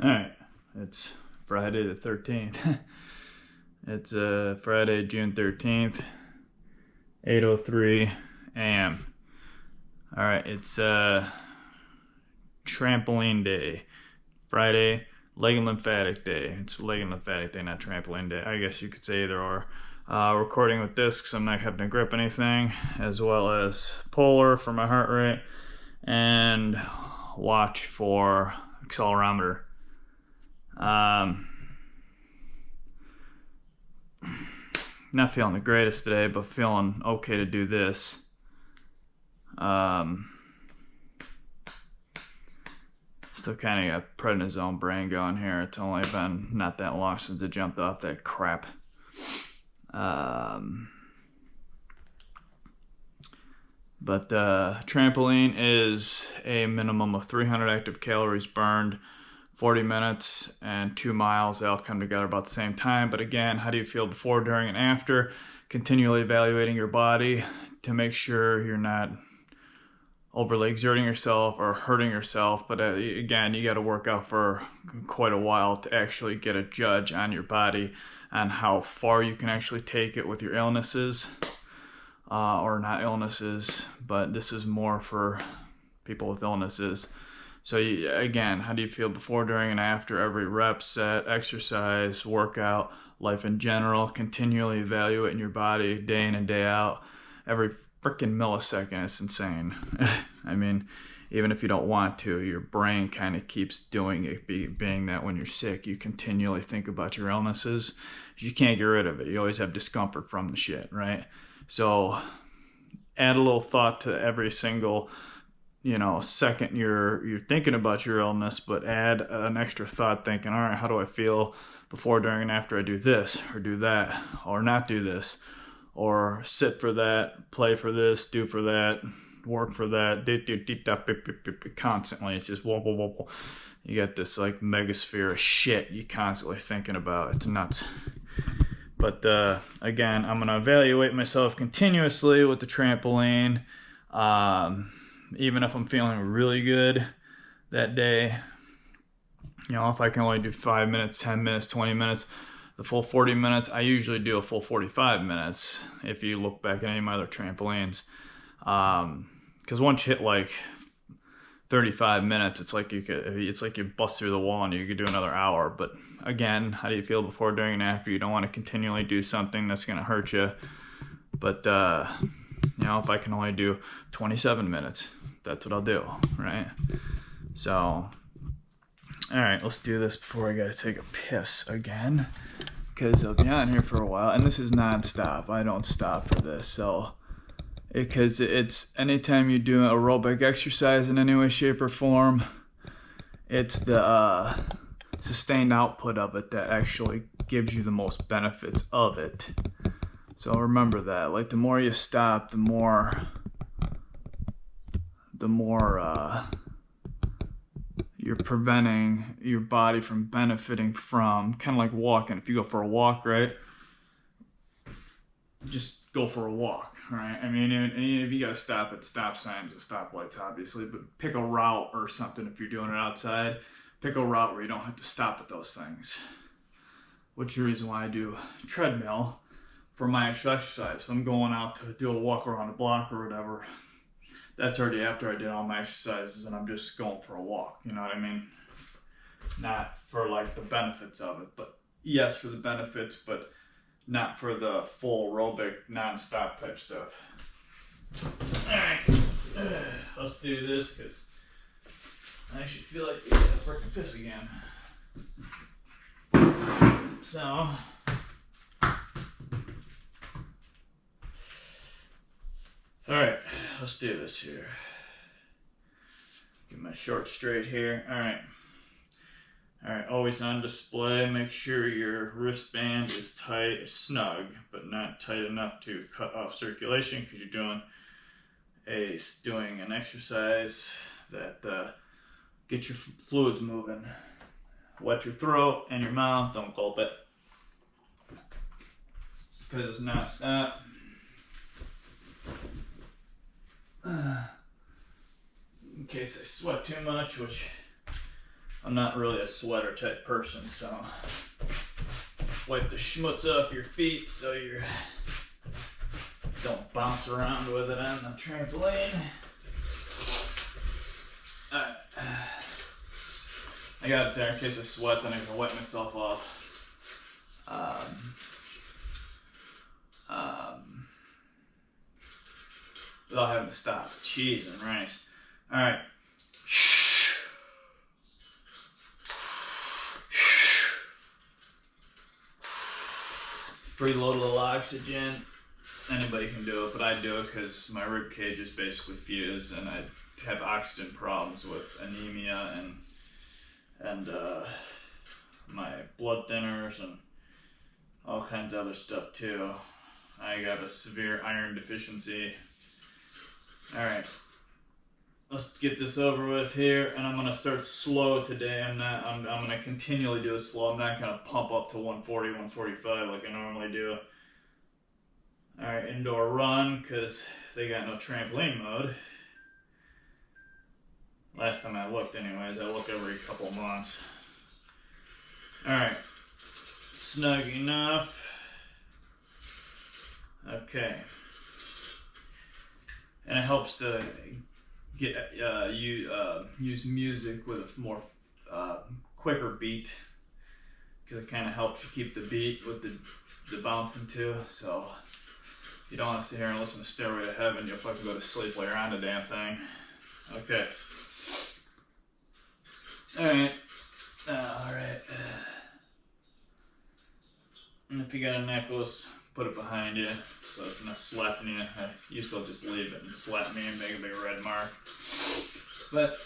Alright, it's Friday the 13th. It's Friday, June 13th, 8:03 a.m. Alright, it's trampoline day. Friday, leg and lymphatic day. It's leg and lymphatic day, not trampoline day. I guess you could say either or. Recording with discs, I'm not having to grip anything, as well as polar for my heart rate, and watch for accelerometer. Not feeling the greatest today, but feeling okay to do this. Still kind of got prednisone brain going here. It's only been not that long since I jumped off that crap. But trampoline is a minimum of 300 active calories burned, 40 minutes, and 2 miles. They all come together about the same time. But again, how do you feel before, during, and after? Continually evaluating your body to make sure you're not overly exerting yourself or hurting yourself. But again, you got to work out for quite a while to actually get a judge on your body on how far you can actually take it with your illnesses. Or not illnesses, but this is more for people with illnesses. So again, how do you feel before, during, and after every rep, set, exercise, workout, life in general? Continually evaluating your body day in and day out, every freaking millisecond. It's insane. I mean, even if you don't want to, your brain kind of keeps doing it, being that when you're sick, you continually think about your illnesses. You can't get rid of it. You always have discomfort from the shit, right? So add a little thought to every single, second you're thinking about your illness, but add an extra thought thinking, all right, how do I feel before, during, and after I do this or do that or not do this or sit for that, play for this, do for that, work for that, constantly. It's just whoa, whoa, whoa, whoa. You got this like megasphere of shit you constantly thinking about. It's nuts. But again, I'm going to evaluate myself continuously with the trampoline. Even if I'm feeling really good that day, if I can only do 5 minutes, 10 minutes, 20 minutes, the full 40 minutes, I usually do a full 45 minutes if you look back at any of my other trampolines. Because once you hit like 35 minutes, it's like you bust through the wall and you could do another hour. But again, how do you feel before, during, and after? You don't want to continually do something that's going to hurt you. But if I can only do 27 minutes, that's what I'll do, right? So, all right, let's do this before I gotta take a piss again, because I'll be on here for a while, and this is non-stop. I don't stop for this, so because it's anytime you do aerobic exercise in any way, shape, or form, it's the sustained output of it that actually gives you the most benefits of it. So remember that. Like the more you stop, the more you're preventing your body from benefiting from, kind of like walking. If you go for a walk, right? Just go for a walk, right? I mean, if you gotta stop at stop signs and stoplights, obviously, but pick a route or something if you're doing it outside. Pick a route where you don't have to stop at those things. Which is the reason why I do treadmill for my actual exercise. If I'm going out to do a walk around the block or whatever, that's already after I did all my exercises and I'm just going for a walk, you know what I mean? Not for like the benefits of it, but yes, for the benefits, but not for the full aerobic, non-stop type stuff. Alright, let's do this because I actually feel like I gotta freaking piss again. So, alright, let's do this here. Get my shorts straight here. Alright, always on display. Make sure your wristband is tight, snug, but not tight enough to cut off circulation because you're doing an exercise that get your fluids moving. Wet your throat and your mouth, don't gulp it. Because it's non-stop. In case I sweat too much, which I'm not really a sweater type person, so wipe the schmutz off your feet so you don't bounce around with it on the trampoline. Alright. I got it there in case I sweat, then I can wipe myself off. Without having to stop. Cheese and rice. Alright. Preload a little oxygen. Anybody can do it, but I do it because my rib cage is basically fused and I have oxygen problems with anemia and my blood thinners and all kinds of other stuff too. I got a severe iron deficiency. Alright, let's get this over with here, and I'm gonna start slow today. I'm gonna continually do it slow. I'm not gonna pump up to 140, 145 like I normally do. Alright, indoor run, because they got no trampoline mode. Last time I looked anyways, I look every couple of months. Alright, snug enough. Okay. And it helps to get use music with a more quicker beat, because it kind of helps you keep the beat with the bouncing too. So you don't want to sit here and listen to Stairway to Heaven. You'll fucking go to sleep while you're on the damn thing. Okay. Alright. Alright. And if you got a necklace, put it behind you so it's not slapping you. I used to just leave it and slap me and make a big red mark. But,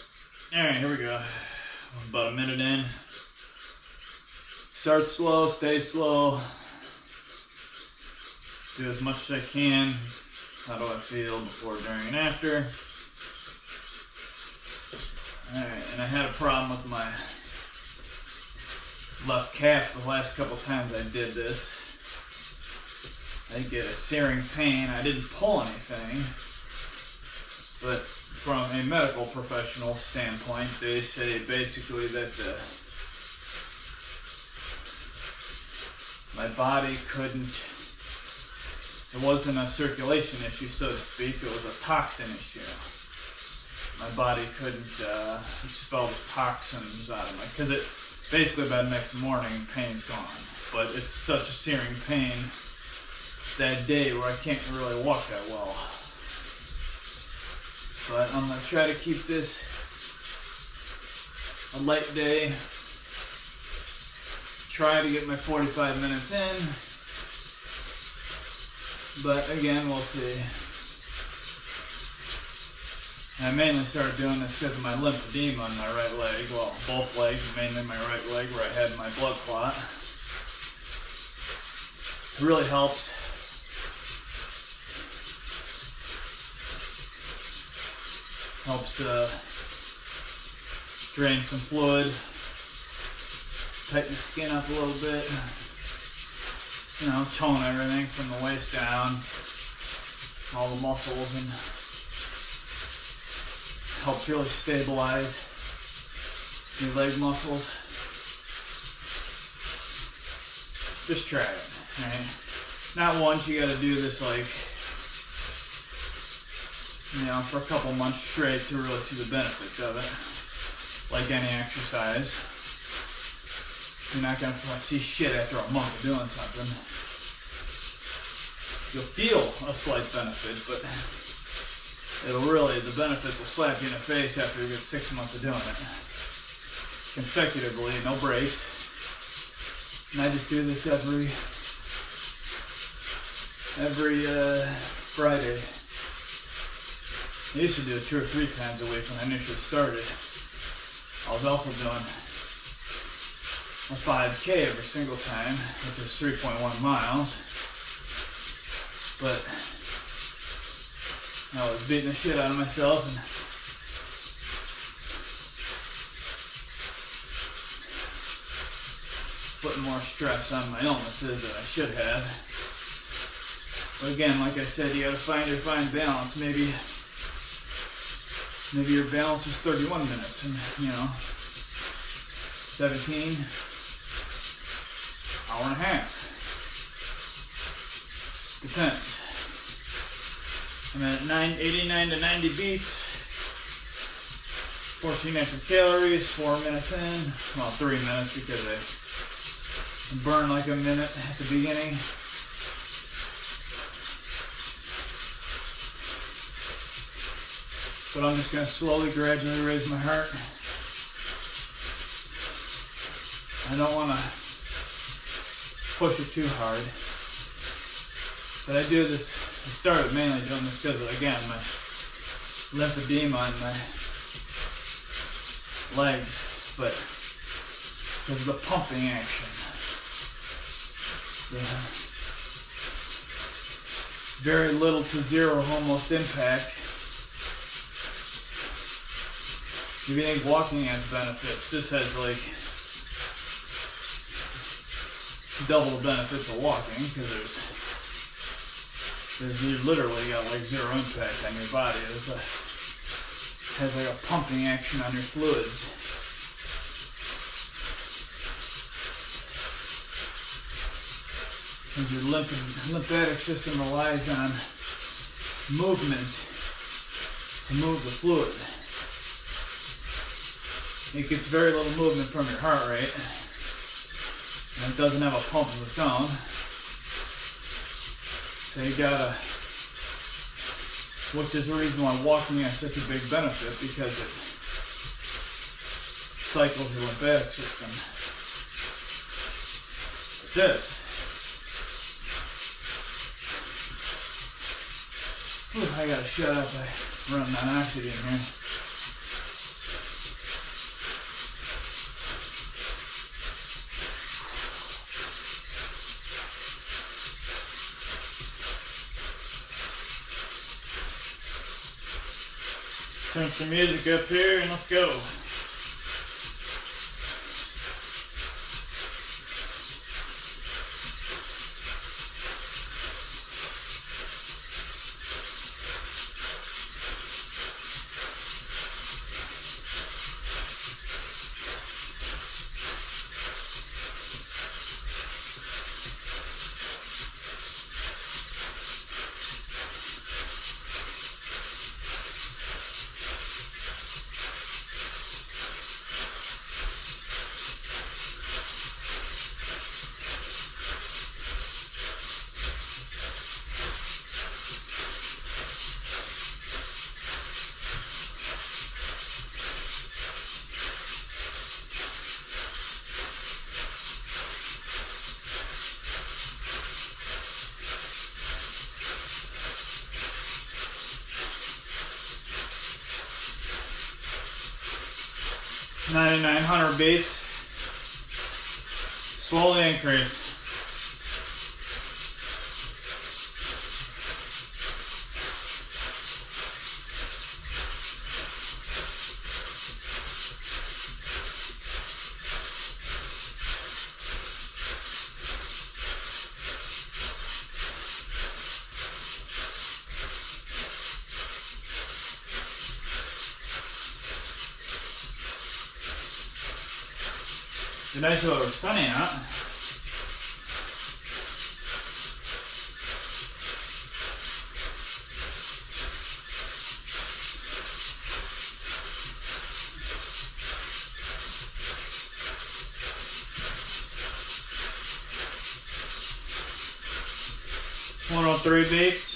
alright, here we go. About a minute in. Start slow, stay slow. Do as much as I can. How do I feel before, during, and after? Alright, and I had a problem with my left calf the last couple times I did this. I get a searing pain. I didn't pull anything, but from a medical professional standpoint, they say basically that my body couldn't, it wasn't a circulation issue, so to speak, it was a toxin issue. My body couldn't expel the toxins out of me, because it basically by the next morning, pain's gone. But it's such a searing pain that day where I can't really walk that well. But I'm gonna try to keep this a light day. Try to get my 45 minutes in. But again, we'll see. I mainly started doing this because of my lymphedema on my right leg. Well, both legs, mainly my right leg where I had my blood clot. It really helps. Helps drain some fluid, tighten the skin up a little bit, you know, tone everything from the waist down, all the muscles, and helps really stabilize your leg muscles. Just try it, right? Not once, you gotta do this like, you know, for a couple months straight to really see the benefits of it. Like any exercise. You're not gonna see shit after a month of doing something. You'll feel a slight benefit, but it'll really, the benefits will slap you in the face after you get 6 months of doing it. Consecutively, no breaks. And I just do this every Friday. I used to do it 2 or 3 times a week when I initially started. I was also doing a 5K every single time, which is 3.1 miles. But I was beating the shit out of myself and putting more stress on my illnesses than I should have. But again, like I said, you gotta find your fine balance. Maybe your balance is 31 minutes, and you know, 17, hour and a half. Depends. I'm at 89 to 90 beats, 14 extra calories, 4 minutes in, well 3 minutes because I burn like a minute at the beginning. But I'm just going to slowly, gradually raise my heart. I don't want to push it too hard. But I do this, I started mainly doing this because of, again, my lymphedema in my legs, but because of the pumping action. The very little to zero almost impact. If you think walking has benefits, this has like double the benefits of walking because you literally got like zero impact on your body. It has like a pumping action on your fluids. And your lymphatic system relies on movement to move the fluid. It gets very little movement from your heart rate, and it doesn't have a pump of its own. So you gotta, which is the reason why walking has such a big benefit, because it cycles your lymphatic system. But this, I gotta shut up, I run on oxygen here. Turn some music up here and let's go. $9,900 beats. Slowly increase. It's nice though, it's sunny out. $103 beats.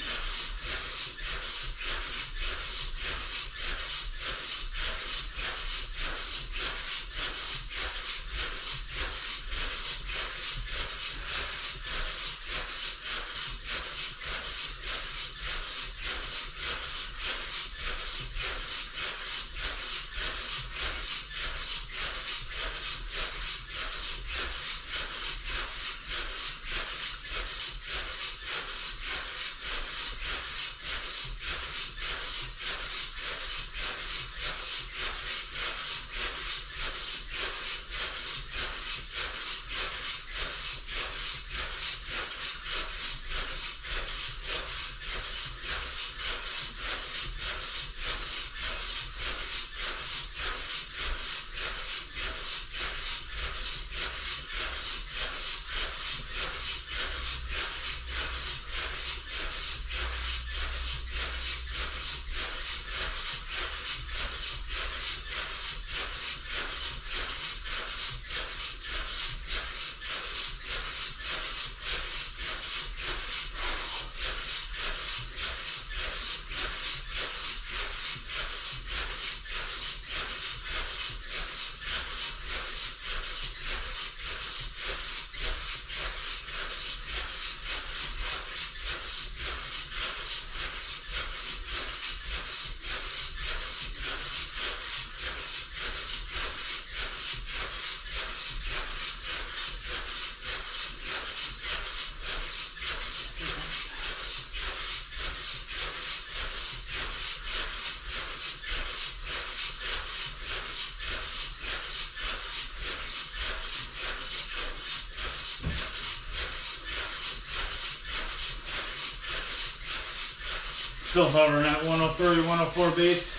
Still hovering at 103, 104 beats.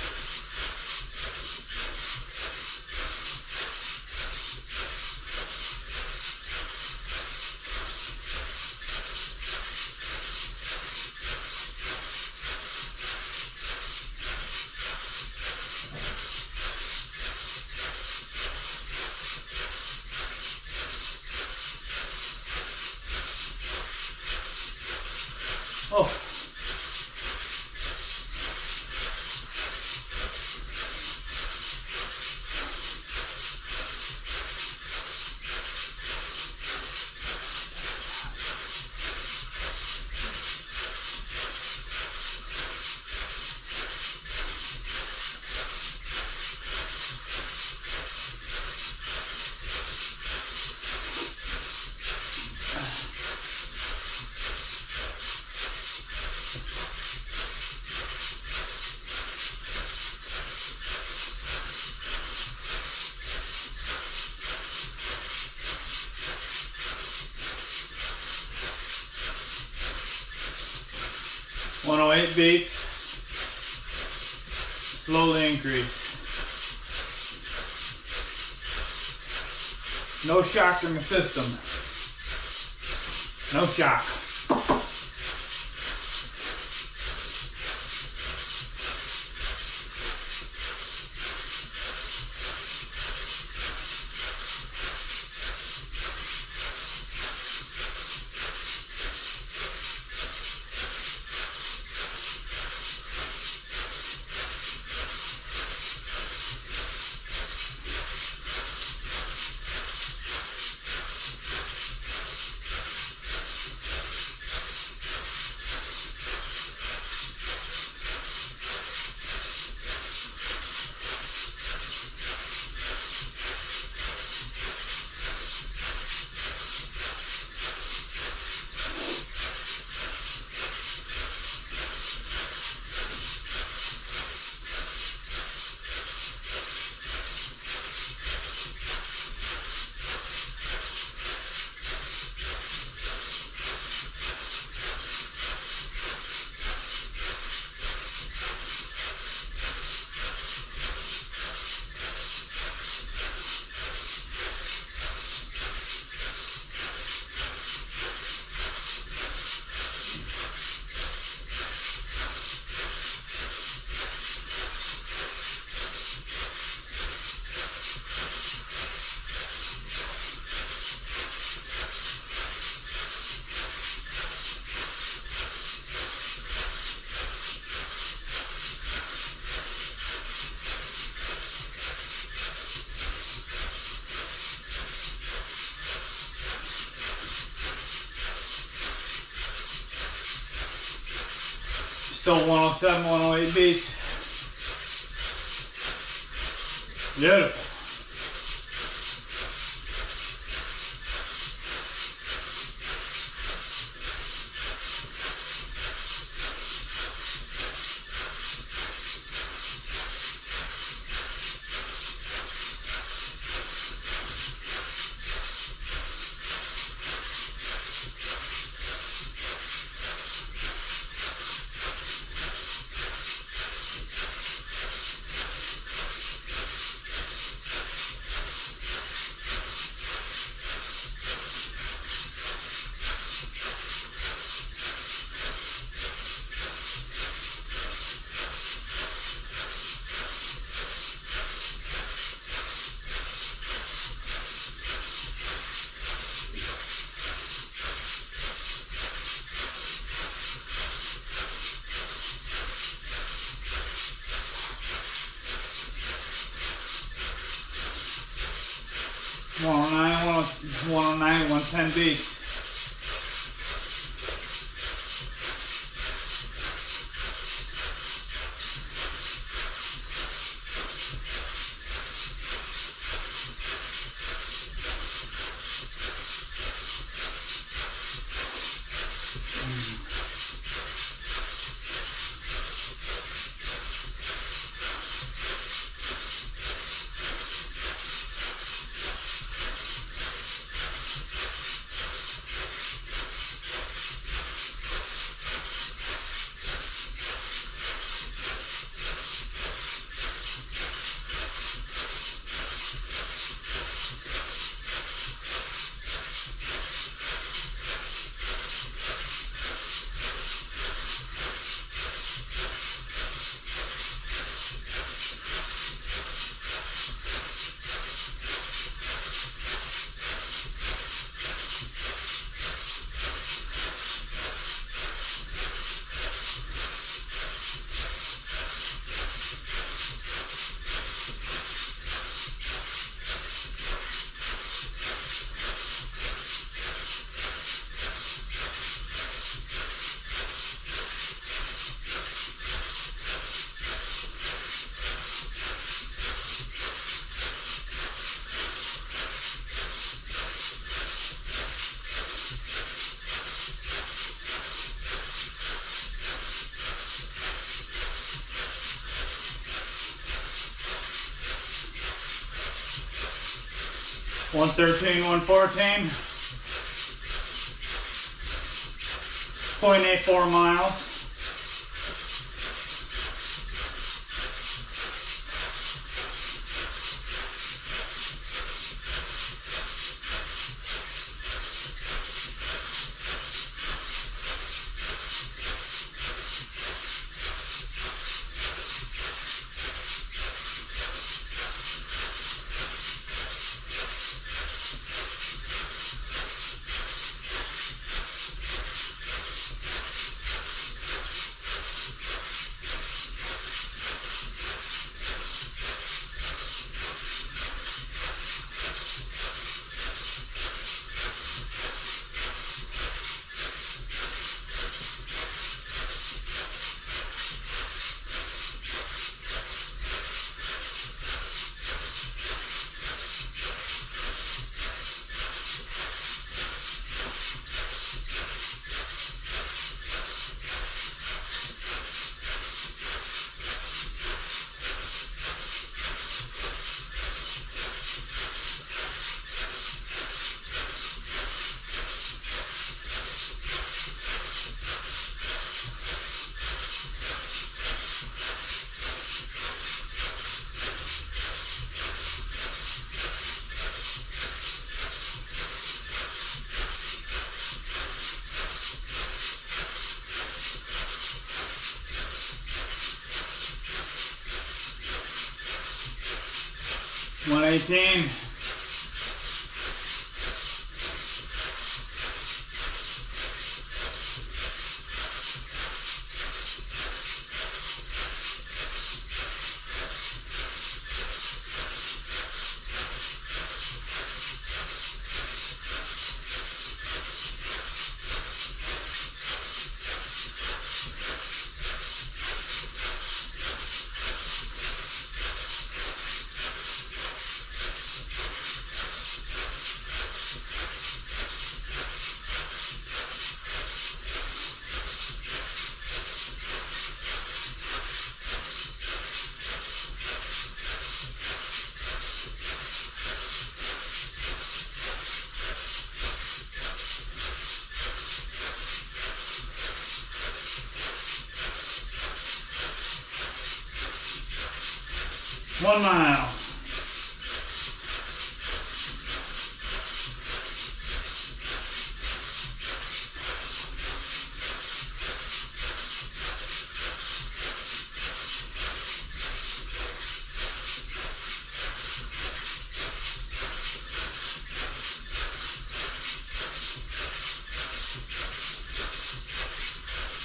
Oh. .108 beats, slowly increase. No shock in the system. No shock. Still 107, 108 beats. Beautiful. One oh nine, 110 beats. 113, 114. 0.84 miles. One 18. One mile.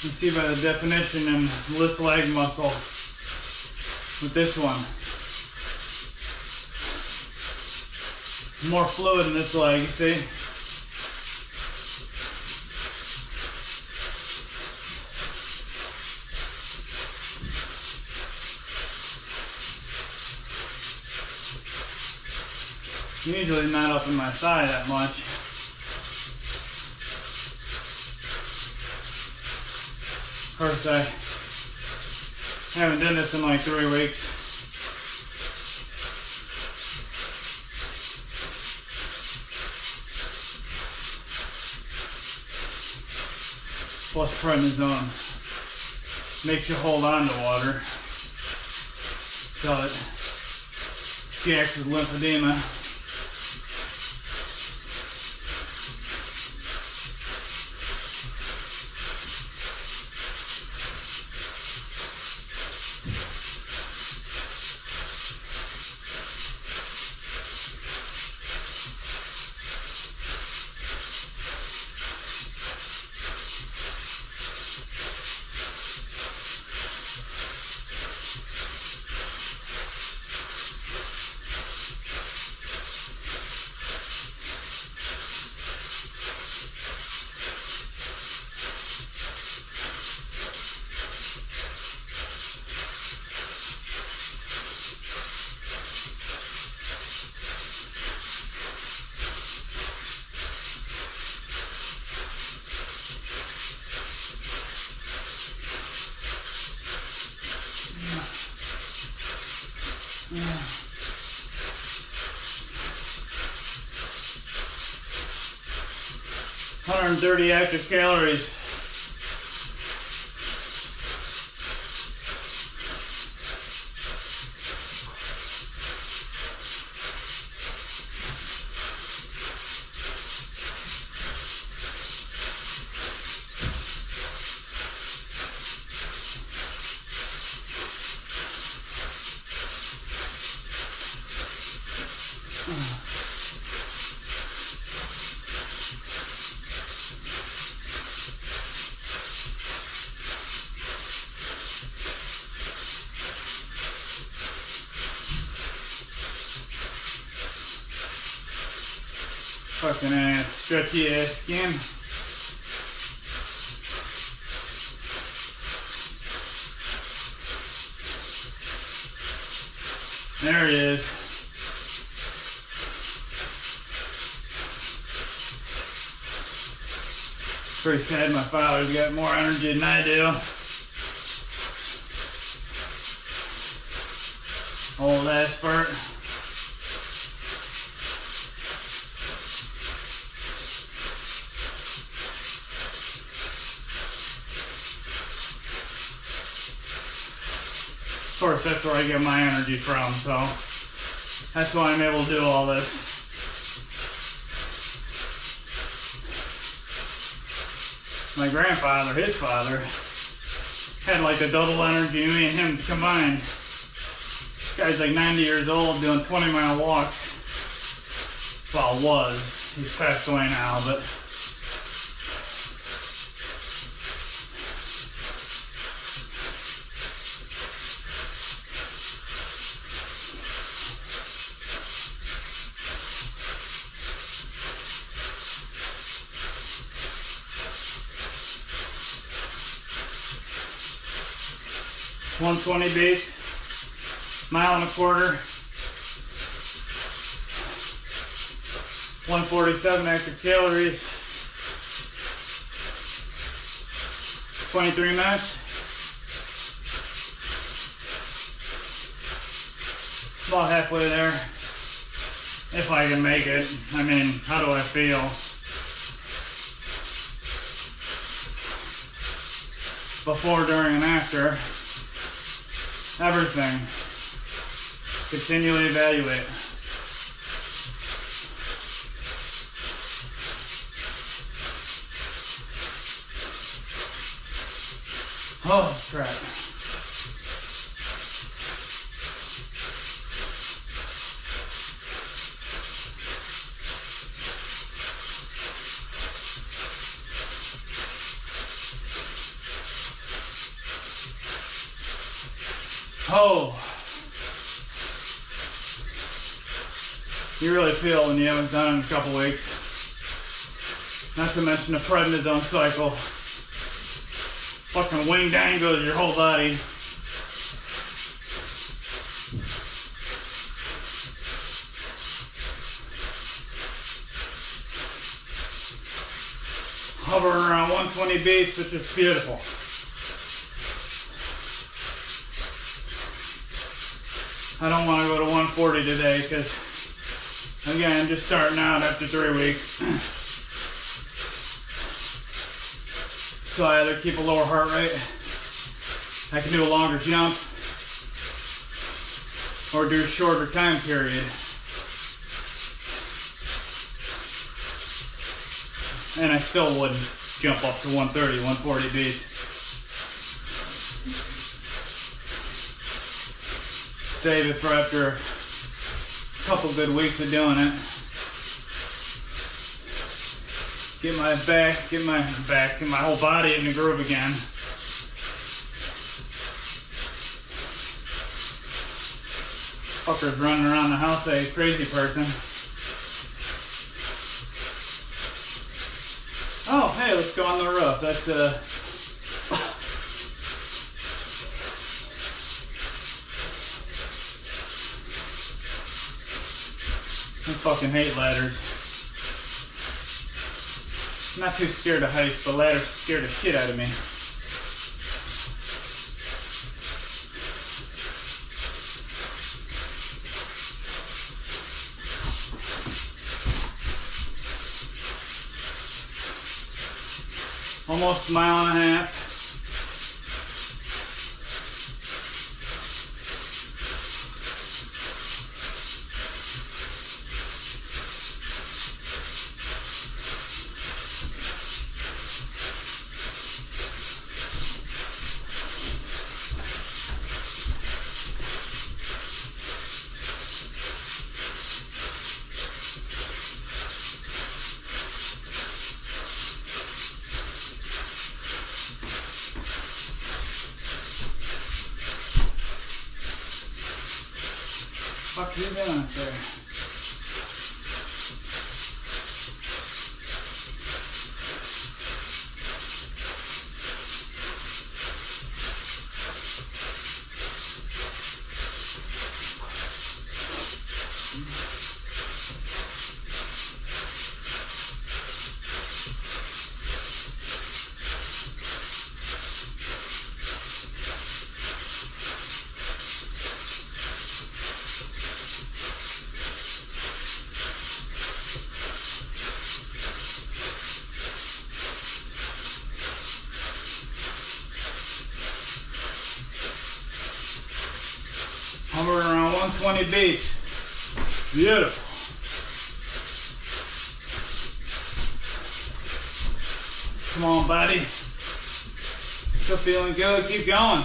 You see by the definition in this leg muscle with this one. More fluid in this leg, see? Usually not up in my thigh that much. Of course, I haven't done this in like 3 weeks. Plus prednisone makes you hold on to water until it jacks with lymphedema. 130 active calories. Fucking ass, stretchy ass skin. There he is. Pretty sad my father's got more energy than I do. Old ass fart. Of course, that's where I get my energy from, so that's why I'm able to do all this. My grandfather, his father, had like a double energy, me and him combined. This guy's like 90 years old doing 20-mile walks. Well, was. He's passed away now, but $120 base, mile and a quarter, 147 active calories, 23 minutes. About halfway there, if I can make it. I mean, how do I feel? Before, during, and after. Everything. Continually evaluate. Oh, crap. Oh, you really feel when you haven't done it in a couple weeks. Not to mention the prednisone cycle. Fucking wing dangles your whole body. Hovering around 120 beats, which is beautiful. I don't want to go to 140 today because, again, I'm just starting out after 3 weeks. So I either keep a lower heart rate, I can do a longer jump, or do a shorter time period. And I still wouldn't jump up to 130, 140 beats. Save it for after a couple good weeks of doing it. Get my whole body in the groove again. Fucker's running around the house like a crazy person. Oh, hey, let's go on the roof. That's I fucking hate ladders. I'm not too scared of heights, but ladders scare the shit out of me. almost a mile and a half. What are you doing up there? Hovering around 120 beats. Beautiful. Come on, buddy. Still feeling good. Keep going.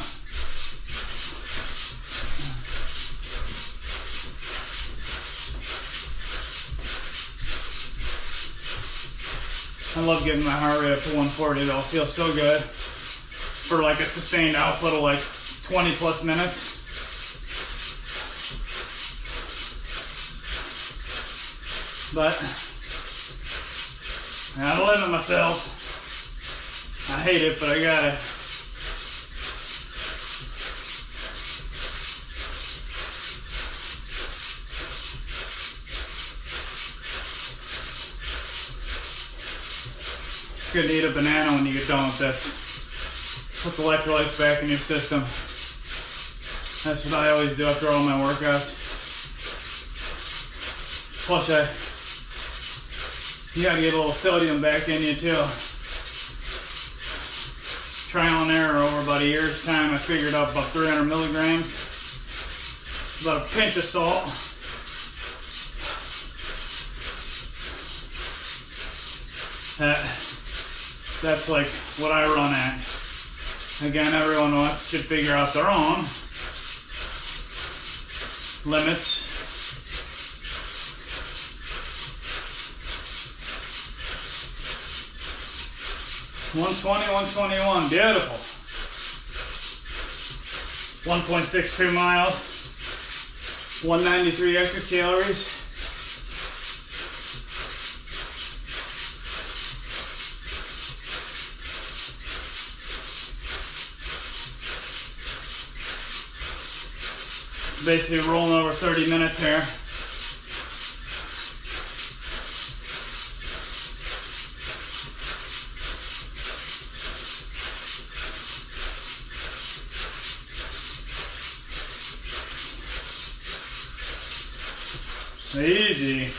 I love getting my heart rate up to 140 though. It feels so good for like a sustained output of like 20 plus minutes. But I gotta limit myself. I hate it, but I gotta. It's good to eat a banana when you get done with this. Put the electrolytes back in your system. That's what I always do after all my workouts. Plus, you gotta get a little sodium back in you too. Trial and error over about a year's time, I figured out about 300 milligrams. About a pinch of salt. That's like what I run at. Again, everyone should figure out their own limits. $120, $121, beautiful. 1.62 miles, 193 extra calories. Basically rolling over 30 minutes here. Easy.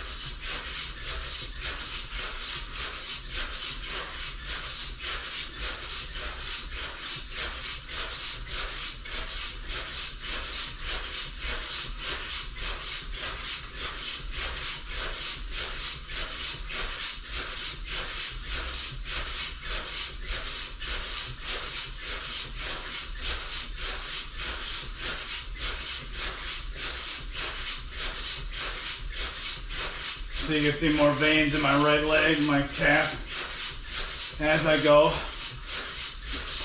So you can see more veins in my right leg, my calf, as I go,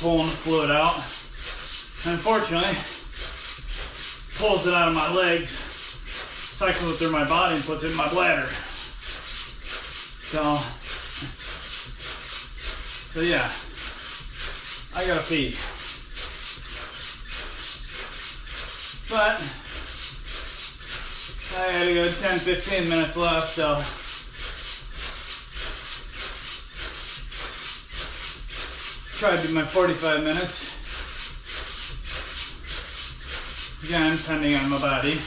pulling the fluid out. And unfortunately, pulls it out of my legs, cycles it through my body, and puts it in my bladder. So yeah, I gotta pee. But I had a good 10-15 minutes left, so try to do my 45 minutes. Again, depending on my body.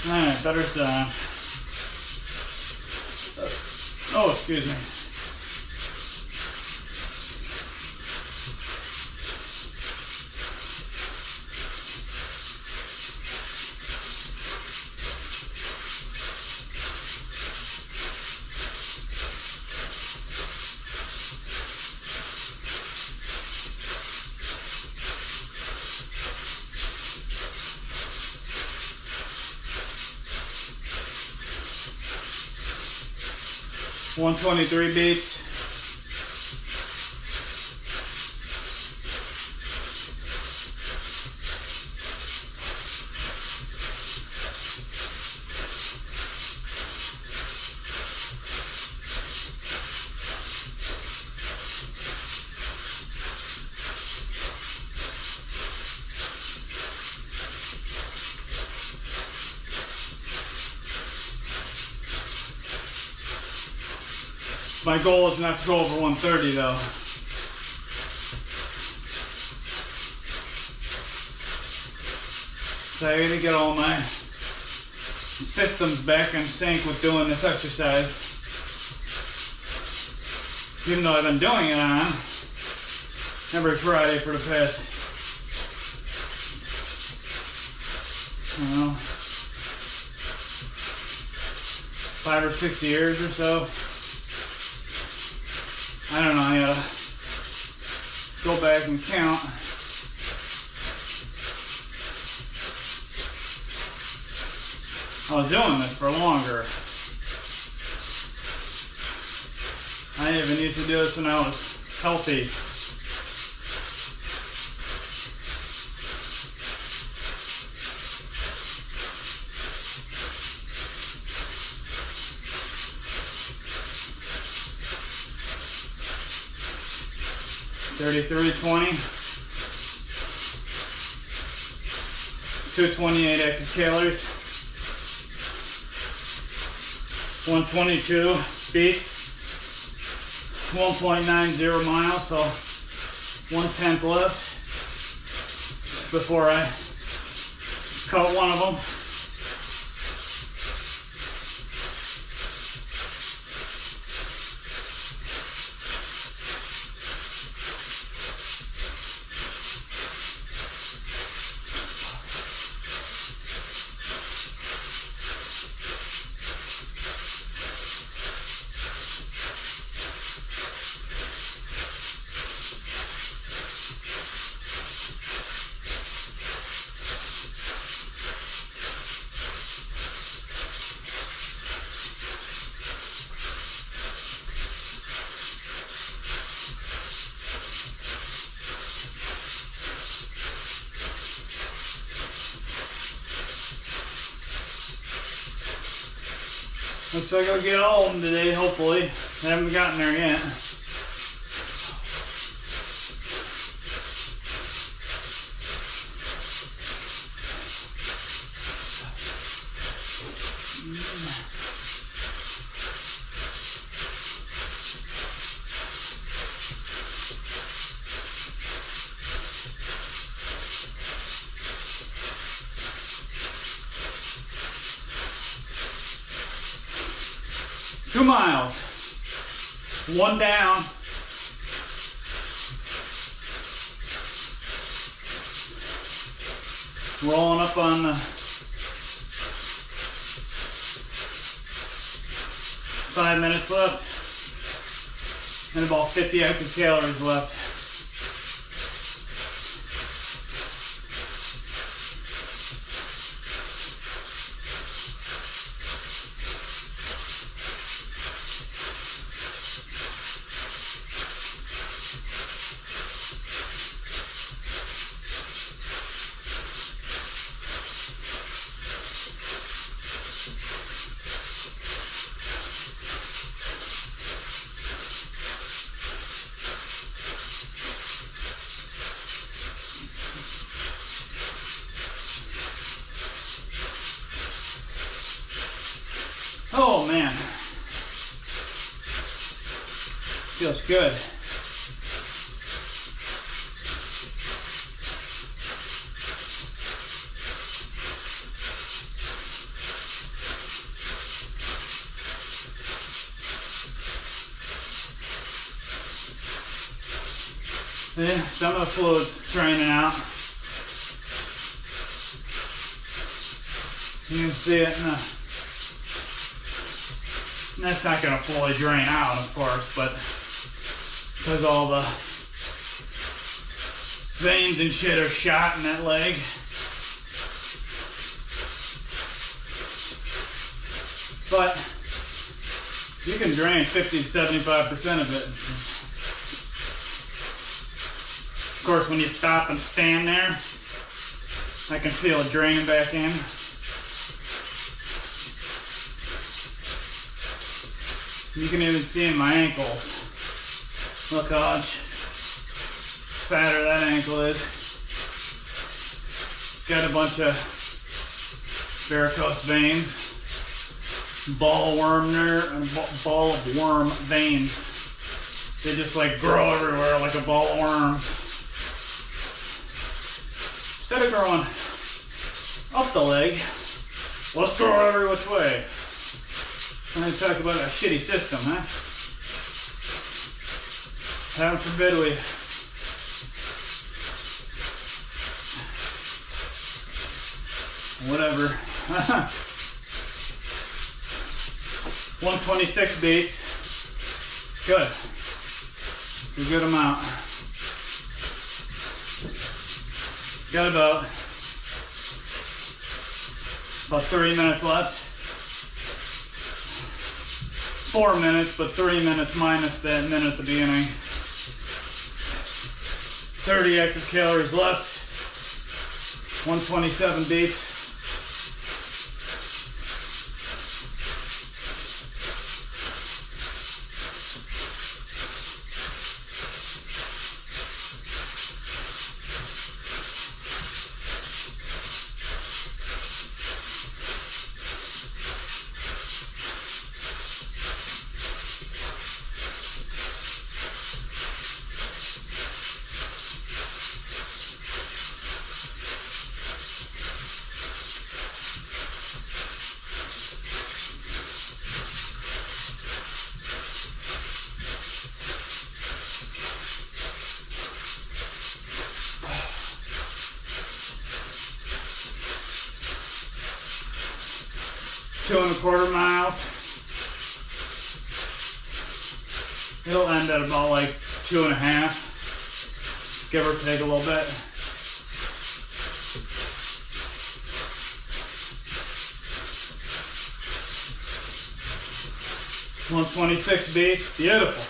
Alright, better's done. Oh, excuse me. $123 beats. My goal is not to go over 130 though. So I gotta get all my systems back in sync with doing this exercise. Even though I've been doing it on every Friday for the past, 5 or 6 years or so. I don't know, I gotta go back and count. I was doing this for longer. I even used to do this when I was healthy. $33.20, 228 active calories, 122 beats, 1.90 miles, so 1/10 left before I cut one of them. Looks like I'll get all of them today, hopefully. I haven't gotten there yet. Two miles, one down. Rolling up on the 5 minutes left and about 50 active calories left. Oh man, feels good. Then some of the fluid's draining out. You can see it in the, and that's not going to fully drain out, of course, but because all the veins and shit are shot in that leg. But you can drain 50 to 75% of it. Of course, when you stop and stand there, I can feel it draining back in. You can even see in my ankles. Look how much fatter that ankle is. Got a bunch of varicose veins. Ball of worm veins. They just like grow everywhere like a ball of worms. Instead of growing up the leg, let's grow every which way. And then talk about a shitty system, huh? Heaven forbid we whatever. 126 beats. Good. A good amount. Got about 30 minutes left. 4 minutes, but 3 minutes minus that minute at the beginning. 30 active calories left. 127 beats. Two and a quarter miles. It'll end at about like 2.5, give or take a little bit. $126 beats, beautiful.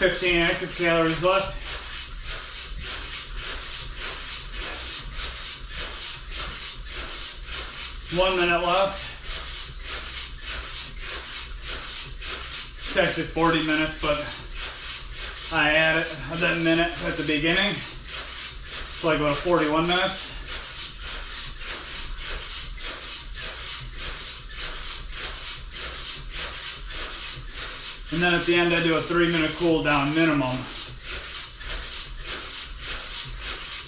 $15 active calories left. One minute left. It's actually 40 minutes, but I added that minute at the beginning. It's like about 41 minutes. And then at the end I do a 3-minute cool down minimum.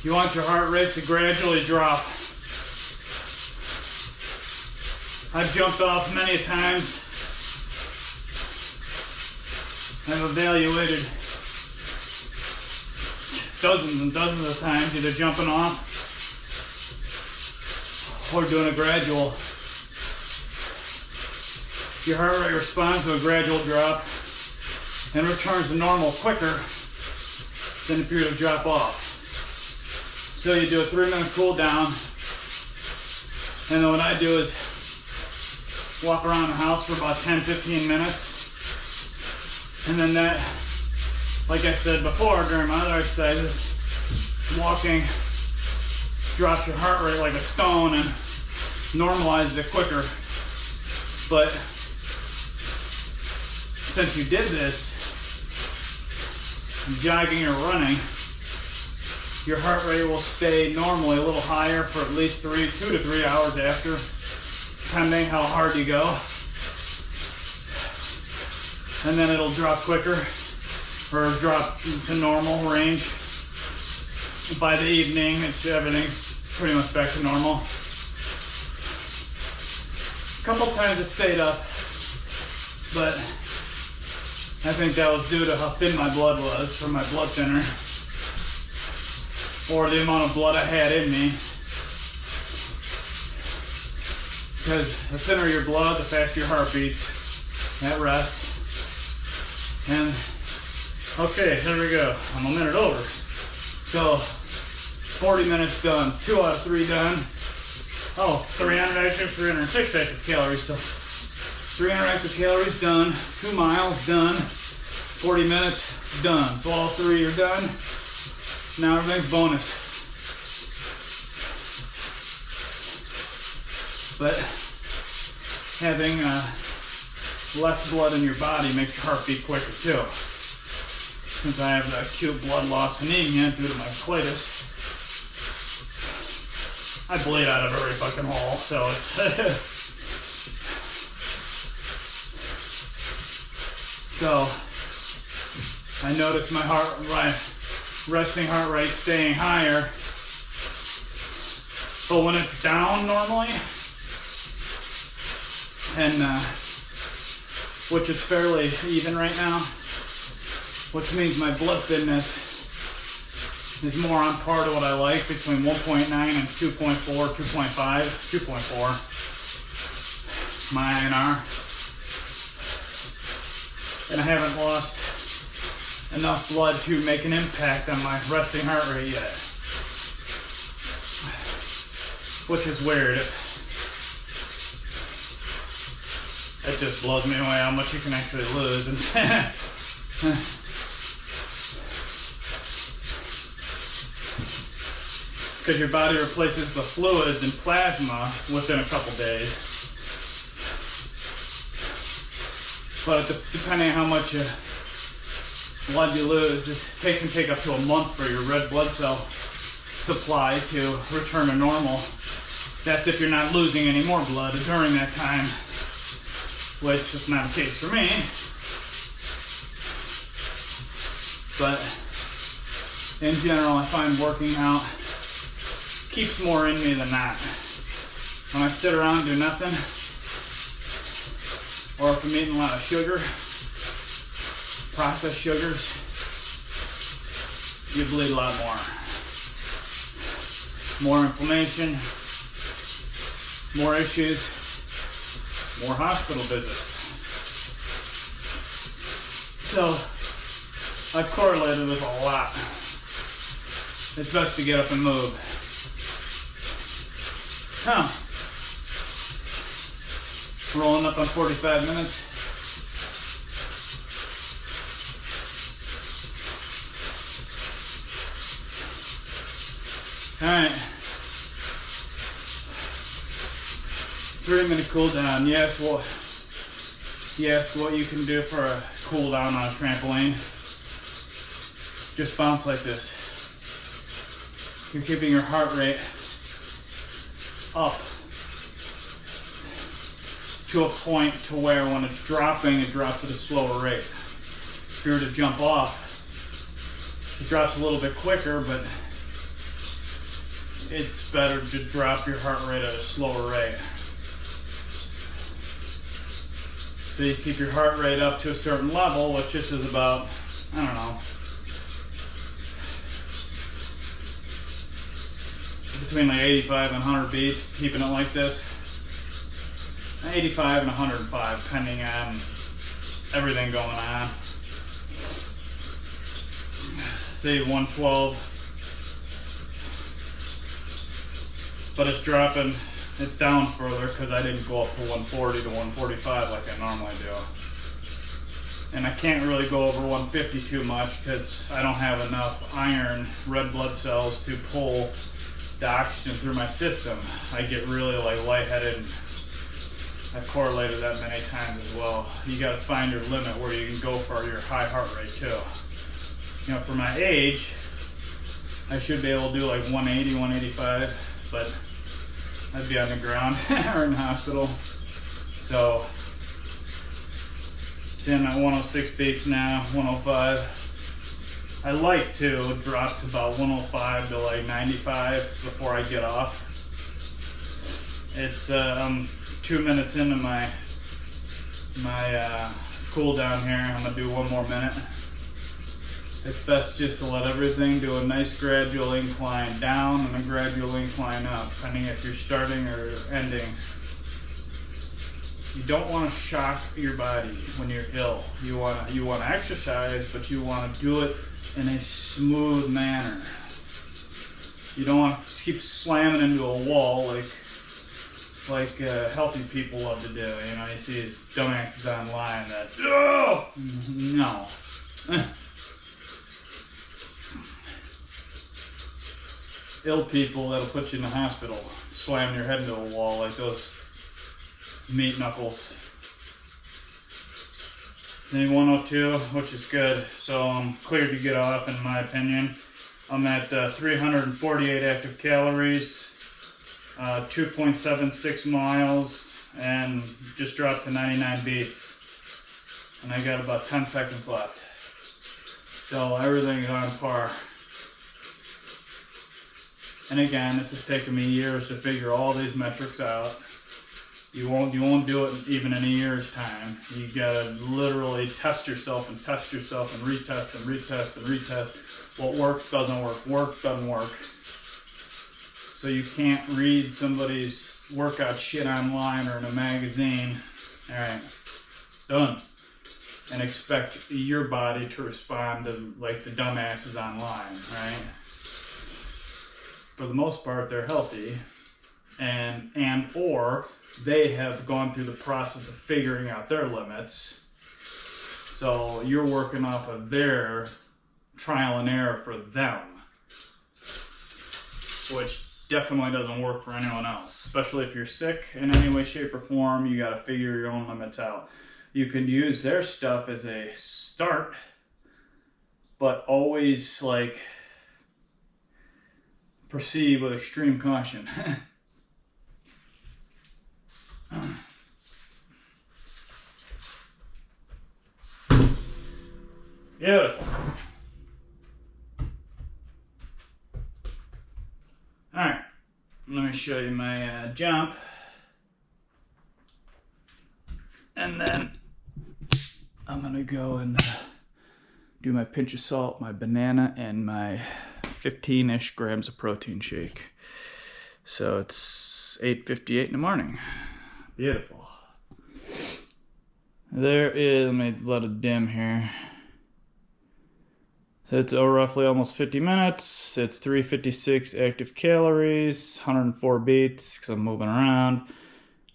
You want your heart rate to gradually drop. I've jumped off many times. I've evaluated dozens and dozens of times, either jumping off or doing a gradual. Your heart rate responds to a gradual drop and returns to normal quicker than if you were to drop off. So you do a 3-minute cool down, and then what I do is walk around the house for about 10-15 minutes, and then that, like I said before during my other exercises, walking drops your heart rate like a stone and normalizes it quicker But since you did this, jogging or running, your heart rate will stay normally a little higher for at least 2 to 3 hours after, depending how hard you go. And then it'll drop quicker, or drop to normal range. By the evening, everything's pretty much back to normal. A couple times it stayed up, but I think that was due to how thin my blood was from my blood thinner, or the amount of blood I had in me. Because the thinner your blood, the faster your heart beats at rest. And okay, there we go. I'm a minute over. So 40 minutes done, 2 out of 3 done. Oh, 300 active, 306 active calories. So 300 active calories done, 2 miles done, 40 minutes done. So all 3 are done. Now everything's bonus. But having less blood in your body makes your heart beat quicker too. Since I have acute blood loss anemia due to my colitis, I bleed out of every fucking hole, so it's so I notice my resting heart rate staying higher, but when it's down normally, and which is fairly even right now, which means my blood thinness is more on par to what I like, between 1.9 and 2.4, 2.4 my INR. And I haven't lost enough blood to make an impact on my resting heart rate yet, which is weird. It just blows me away how much you can actually lose. Because your body replaces the fluids and plasma within a couple days. But depending on how much blood you lose, it can take up to a month for your red blood cell supply to return to normal. That's if you're not losing any more blood during that time, which is not the case for me. But in general, I find working out keeps more in me than not. When I sit around and do nothing, or if I'm eating a lot of sugar, processed sugars, you bleed a lot more. More inflammation, more issues, more hospital visits. So I've correlated with a lot. It's best to get up and move. Rolling up on 45 minutes. Alright. 3-minute cool down. Yes, what you can do for a cool down on a trampoline. Just bounce like this. You're keeping your heart rate up to a point to where when it's dropping, it drops at a slower rate. If you were to jump off, it drops a little bit quicker, but it's better to drop your heart rate at a slower rate. So you keep your heart rate up to a certain level, which this is about, I don't know, between like 85 and 100 beats, keeping it like this. 85 and 105, depending on everything going on. Say 112, but it's dropping, it's down further because I didn't go up to 140 to 145 like I normally do. And I can't really go over 150 too much because I don't have enough iron, red blood cells to pull the oxygen through my system. I get really like lightheaded I've correlated that many times as well. You got to find your limit where you can go for your high heart rate too. You know, for my age, I should be able to do like 180, 185, but I'd be on the ground or in the hospital. So it's in at 106 beats now, 105. I like to drop to about 105 to like 95 before I get off. It's 2 minutes into my cool down here. I'm gonna do one more minute. It's best just to let everything do a nice gradual incline down and a gradual incline up, depending if you're starting or ending. You don't want to shock your body when you're ill. You want to exercise, but you want to do it in a smooth manner. You don't want to keep slamming into a wall like healthy people love to do. You know, you see these dumbasses online that, oh, no. Ill people that'll put you in the hospital, slamming your head into a wall like those meat knuckles. Then 102, which is good. So I'm cleared to get off, in my opinion. I'm at 348 active calories, 2.76 miles, and just dropped to 99 beats. And I got about 10 seconds left. So everything's on par. And again, this has taken me years to figure all these metrics out. You won't do it even in a year's time. You gotta literally test yourself and retest and retest and retest. What works doesn't work, doesn't work. So you can't read somebody's workout shit online or in a magazine. All right, done. And expect your body to respond to like the dumbasses online, right? For the most part, they're healthy, and or they have gone through the process of figuring out their limits. So you're working off of their trial and error for them, which definitely doesn't work for anyone else. Especially if you're sick in any way, shape, or form, you got to figure your own limits out. You can use their stuff as a start, but always like proceed with extreme caution. Beautiful. All right, let me show you my jump, and then I'm gonna go and do my pinch of salt, my banana, and my 15-ish grams of protein shake. So it's 8:58 in the morning. Beautiful. There is, let me let it dim here. So it's roughly almost 50 minutes. It's 356 active calories, 104 beats because I'm moving around,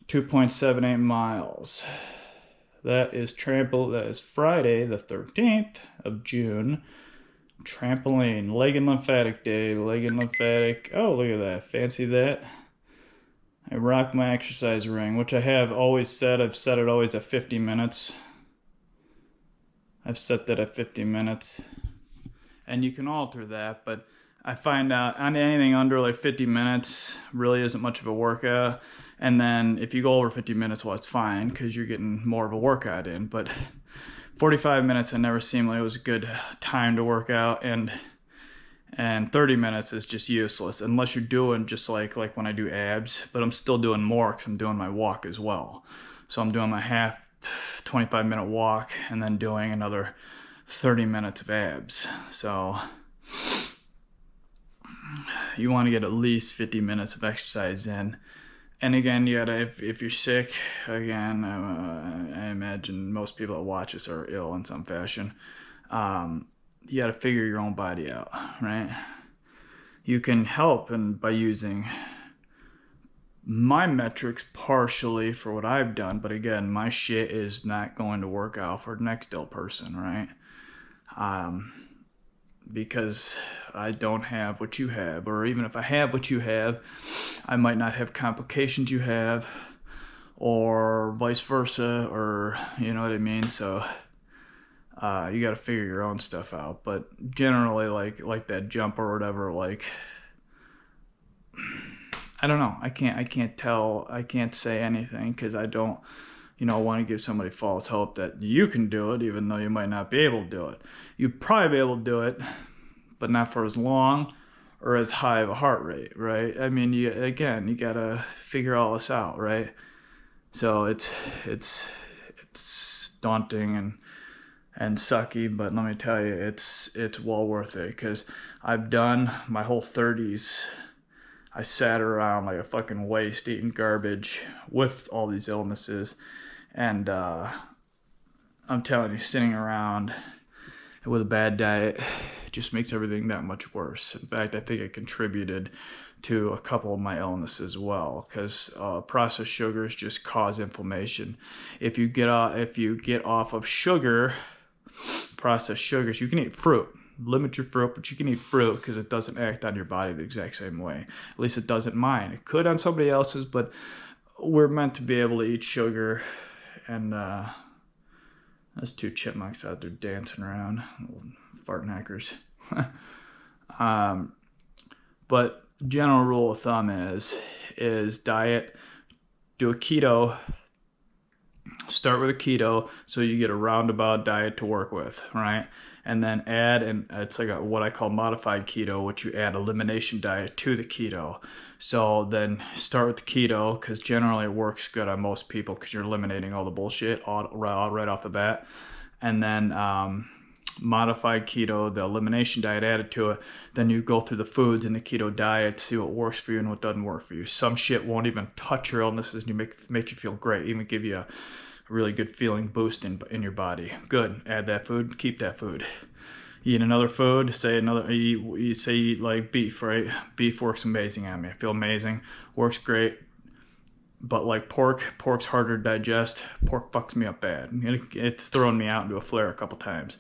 2.78 miles. That is Friday the 13th of June. Trampoline, leg and lymphatic day, leg and lymphatic. Oh, look at that, fancy that. I rock my exercise ring, which I have always said. I've set it always at 50 minutes. I've set that at 50 minutes. And you can alter that, but I find out on anything under like 50 minutes really isn't much of a workout. And then if you go over 50 minutes, well, it's fine because you're getting more of a workout in. But 45 minutes, I never seemed like it was a good time to work out, and 30 minutes is just useless unless you're doing just like when I do abs. But I'm still doing more because I'm doing my walk as well. So I'm doing my half 25-minute walk and then doing another 30 minutes of abs. So you want to get at least 50 minutes of exercise in. And again, you gotta, if you're sick, again, I imagine most people that watch this are ill in some fashion. You gotta figure your own body out, right? You can help by using my metrics partially for what I've done, but again, my shit is not going to work out for the next ill person, right? Because I don't have what you have, or even if I have what you have, I might not have complications you have, or vice versa, or you know what I mean? So you got to figure your own stuff out. But generally, like that jump or whatever, like, I don't know. I can't say anything because I don't, want to give somebody false hope that you can do it, even though you might not be able to do it. You'd probably be able to do it, but not for as long or as high of a heart rate, right? I mean, you gotta figure all this out, right? So it's daunting and sucky, but let me tell you, it's well worth it, because I've done my whole 30s. I sat around like a fucking waste eating garbage with all these illnesses, and I'm telling you, sitting around with a bad diet just makes everything that much worse. In fact, I think it contributed to a couple of my illnesses as well, because processed sugars just cause inflammation. If you get off of sugar, processed sugars, you can eat fruit. Limit your fruit, but you can eat fruit because it doesn't act on your body the exact same way. At least it doesn't mine. It could on somebody else's, but we're meant to be able to eat sugar. And there's two chipmunks out there dancing around, little fart knackers. But general rule of thumb is diet. Do a keto. Start with a keto so you get a roundabout diet to work with, right? And then add, and it's like what I call modified keto, which you add elimination diet to the keto. So then start with the keto, because generally it works good on most people because you're eliminating all the bullshit right off the bat. And then modified keto, the elimination diet added to it. Then you go through the foods in the keto diet, see what works for you and what doesn't work for you. Some shit won't even touch your illnesses, and make you feel great, even give you a really good feeling boost in your body. Good. Add that food, keep that food. Eat another food, you eat like beef, right? Beef works amazing on me. I feel amazing, works great. But like pork's harder to digest. Pork fucks me up bad. It's thrown me out into a flare a couple times.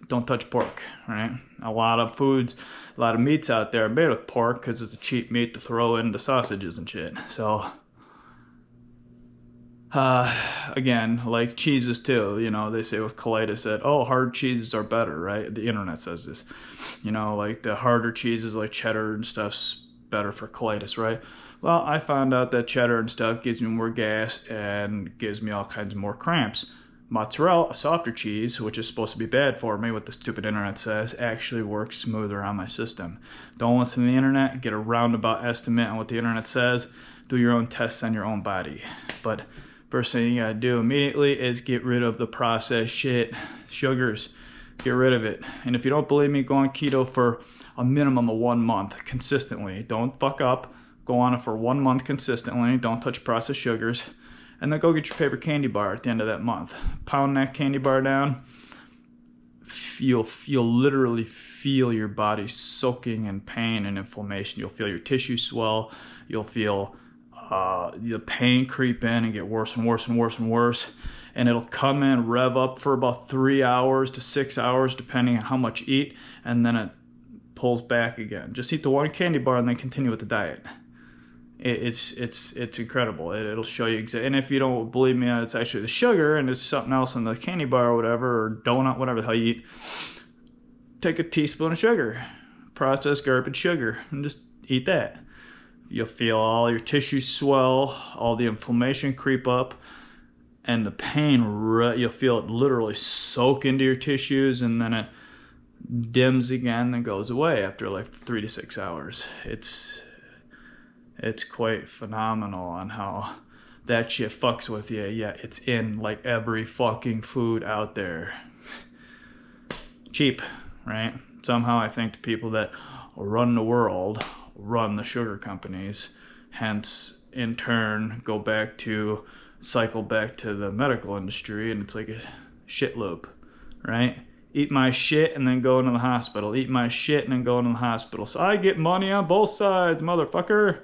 Don't touch pork, right? A lot of meats out there are made with pork because it's a cheap meat to throw into sausages and shit. So again, like cheeses too, they say with colitis that, hard cheeses are better, right? The internet says this, like the harder cheeses like cheddar and stuff's better for colitis, right? Well, I found out that cheddar and stuff gives me more gas and gives me all kinds of more cramps. Mozzarella, a softer cheese, which is supposed to be bad for me, what the stupid internet says, actually works smoother on my system. Don't listen to the internet, get a roundabout estimate on what the internet says, do your own tests on your own body. But first thing you gotta do immediately is get rid of the processed shit, sugars, get rid of it. And if you don't believe me, go on keto for a minimum of 1 month consistently. Don't fuck up, go on it for 1 month consistently, don't touch processed sugars. And then go get your favorite candy bar at the end of that month. Pound that candy bar down. You'll literally feel your body soaking in pain and inflammation. You'll feel your tissues swell. You'll feel the pain creep in and get worse and worse and worse and worse. And it'll come in, rev up for about 3 hours to 6 hours, depending on how much you eat. And then it pulls back again. Just eat the one candy bar and then continue with the diet. It's incredible. It'll show you exactly. And if you don't believe me, it's actually the sugar and it's something else in the candy bar or whatever, or donut, whatever the hell you eat. Take a teaspoon of sugar, processed garbage sugar, and just eat that. You'll feel all your tissues swell, all the inflammation creep up, and the pain, you'll feel it literally soak into your tissues, and then it dims again and goes away after like 3 to 6 hours. It's quite phenomenal on how that shit fucks with you. Yeah, it's in like every fucking food out there. Cheap, right? Somehow I think the people that run the world run the sugar companies, hence in turn cycle back to the medical industry, and it's like a shit loop, right? Eat my shit and then go into the hospital. Eat my shit and then go into the hospital. So I get money on both sides, motherfucker.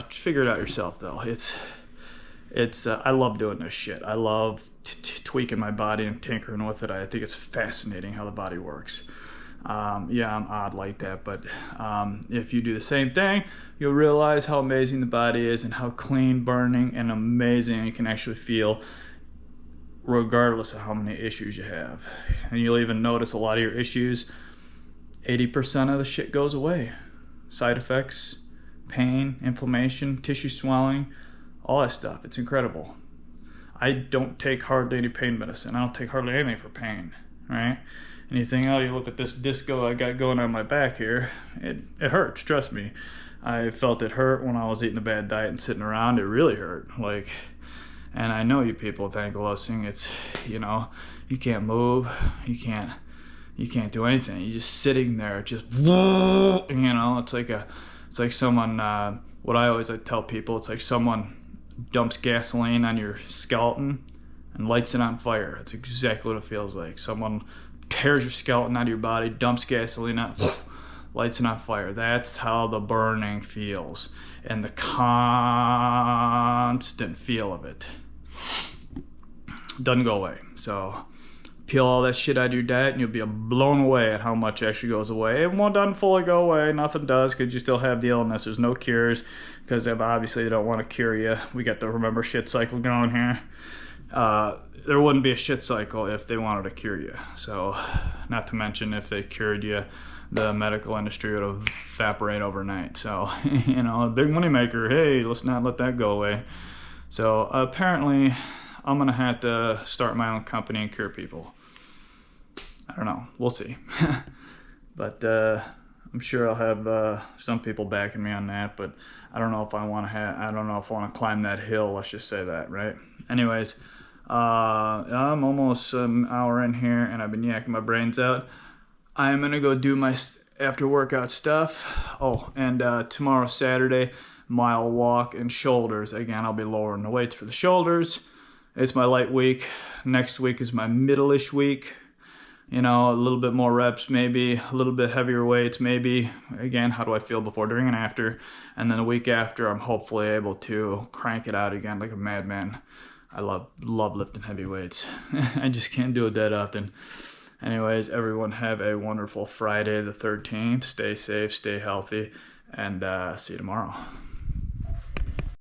Figure it out yourself though. I love doing this shit. I love tweaking my body and tinkering with it. I think it's fascinating how the body works. Yeah, I'm odd like that, but if you do the same thing, you'll realize how amazing the body is and how clean, burning, and amazing you can actually feel regardless of how many issues you have. And you'll even notice a lot of your issues, 80% of the shit goes away. Side effects, pain, inflammation, tissue swelling, all that stuff. It's incredible. I don't take hardly any pain medicine. I don't take hardly anything for pain, right? Anything else, you look at this disco I got going on my back here, it hurts, trust me. I felt it hurt when I was eating a bad diet and sitting around. It really hurt. And I know you people with ankylosing, it's, you can't move, you can't do anything. You're just sitting there, just, it's like someone, what I tell people, it's like someone dumps gasoline on your skeleton and lights it on fire. That's exactly what it feels like. Someone tears your skeleton out of your body, dumps gasoline on, lights it on fire. That's how the burning feels, and the constant feel of it doesn't go away. So peel all that shit out of your diet and you'll be blown away at how much actually goes away. It won't doesn't fully go away, nothing does, because you still have the illness. There's no cures, because obviously they don't want to cure you. We got the remember shit cycle going here. There wouldn't be a shit cycle if they wanted to cure you. So, not to mention if they cured you, the medical industry would evaporate overnight. So, a big money maker. Hey, let's not let that go away. So apparently I'm gonna have to start my own company and cure people. I don't know, we'll see. But I'm sure I'll have some people backing me on that, but I don't know if I want to climb that hill, let's just say that, right? Anyways, I'm almost an hour in here and I've been yakking my brains out. I'm gonna go do my after workout stuff. Oh, and tomorrow, Saturday, mile walk and shoulders. Again, I'll be lowering the weights for the shoulders. It's my light week. Next week is my middle-ish week. A little bit more reps, maybe a little bit heavier weights, maybe. Again, how do I feel before, during, and after? And then the week after, I'm hopefully able to crank it out again like a madman. I love lifting heavy weights. I just can't do it that often. Anyways, everyone have a wonderful Friday the 13th. Stay safe, stay healthy, and see you tomorrow.